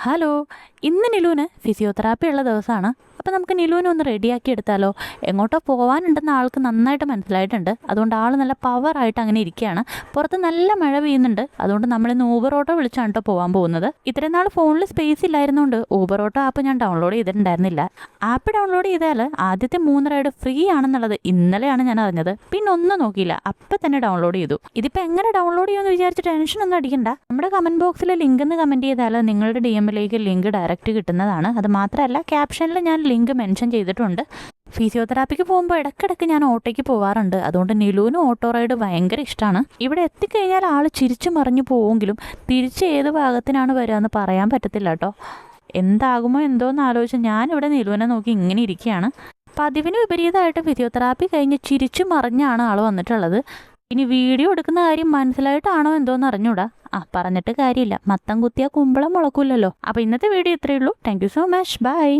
Hello, ഇന്ന് നിലൂന് physiotherapy ഉള്ള ദിവസമാണ്. അപ്പോൾ നമുക്ക് നിലൂനെ ഒന്ന് റെഡിയാക്കി എടുത്താലോ? എങ്ങോട്ടോ പോകാനുണ്ടെന്ന് ആൾക്ക് നന്നായിട്ട് മനസ്സിലായിട്ടുണ്ട്. അതുകൊണ്ട് ആൾ നല്ല പവറായിട്ട് അങ്ങനെ ഇരിക്കുകയാണ്. പുറത്ത് നല്ല മഴ പെയ്യുന്നുണ്ട്. അതുകൊണ്ട് നമ്മളിന്ന് ഊബർ ഓട്ടോ വിളിച്ചാണ് കേട്ടോ പോകാൻ പോകുന്നത്. ഇത്രയും നാൾ ഫോണിൽ സ്പേസ് ഇല്ലായിരുന്നുകൊണ്ട് ഊബർ ഓട്ടോ ആപ്പ് ഞാൻ ഡൗൺലോഡ് ചെയ്തിട്ടുണ്ടായിരുന്നില്ല. ആപ്പ് ഡൗൺലോഡ് ചെയ്താൽ ആദ്യത്തെ 3 റൈഡ് ഫ്രീ ആണെന്നുള്ളത് ഇന്നലെയാണ് ഞാൻ അറിഞ്ഞത്. പിന്നെ ഒന്നും നോക്കിയില്ല, അപ്പം തന്നെ ഡൗൺലോഡ് ചെയ്തു. ഇതിപ്പോൾ എങ്ങനെ ഡൗൺലോഡ് ചെയ്യുമെന്ന് വിചാരിച്ച് ടെൻഷനൊന്നും അടിക്കണ്ട. നമ്മുടെ കമൻറ്റ് ബോക്സിൽ ലിങ്ക് എന്ന് കമൻറ്റ് ചെയ്താൽ നിങ്ങളുടെ DM-ലേക്ക് ലിങ്ക് ഡയറക്റ്റ് കിട്ടുന്നതാണ്. അത് മാത്രമല്ല, ക്യാപ്ഷനിൽ ഞാൻ ലിങ്ക് മെൻഷൻ ചെയ്തിട്ടുണ്ട്. ഫിസിയോതെറാപ്പിക്ക് പോകുമ്പോൾ ഇടയ്ക്കിടയ്ക്ക് ഞാൻ ഓട്ടോയ്ക്ക് പോകാറുണ്ട്. അതുകൊണ്ട് നിലൂന് ഓട്ടോ റൈഡ് ഭയങ്കര ഇഷ്ടമാണ്. ഇവിടെ എത്തിക്കഴിഞ്ഞാൽ ആൾ ചിരിച്ചു മറിഞ്ഞു പോവുമെങ്കിലും തിരിച്ച് ഏത് ഭാഗത്തിനാണ് വരിക എന്ന് പറയാൻ പറ്റത്തില്ല കേട്ടോ. എന്താകുമോ എന്തോന്ന് ആലോചിച്ച് ഞാനിവിടെ നിലൂനെ നോക്കി ഇങ്ങനെ ഇരിക്കുകയാണ്. പതിവിന് വിപരീതമായിട്ട് ഫിസിയോതെറാപ്പി കഴിഞ്ഞ് ചിരിച്ചു മറിഞ്ഞാണ് ആൾ വന്നിട്ടുള്ളത്. ഇനി വീഡിയോ എടുക്കുന്ന കാര്യം മനസ്സിലായിട്ടാണോ എന്തോന്ന് അറിഞ്ഞൂടാ. പറഞ്ഞിട്ട് കാര്യമില്ല, മത്തം കുത്തിയാൽ കുമ്പളം മുളക്കൂലല്ലോ. അപ്പോൾ ഇന്നത്തെ വീഡിയോ ഇത്രയേ ഉള്ളൂ. Thank you so much. By.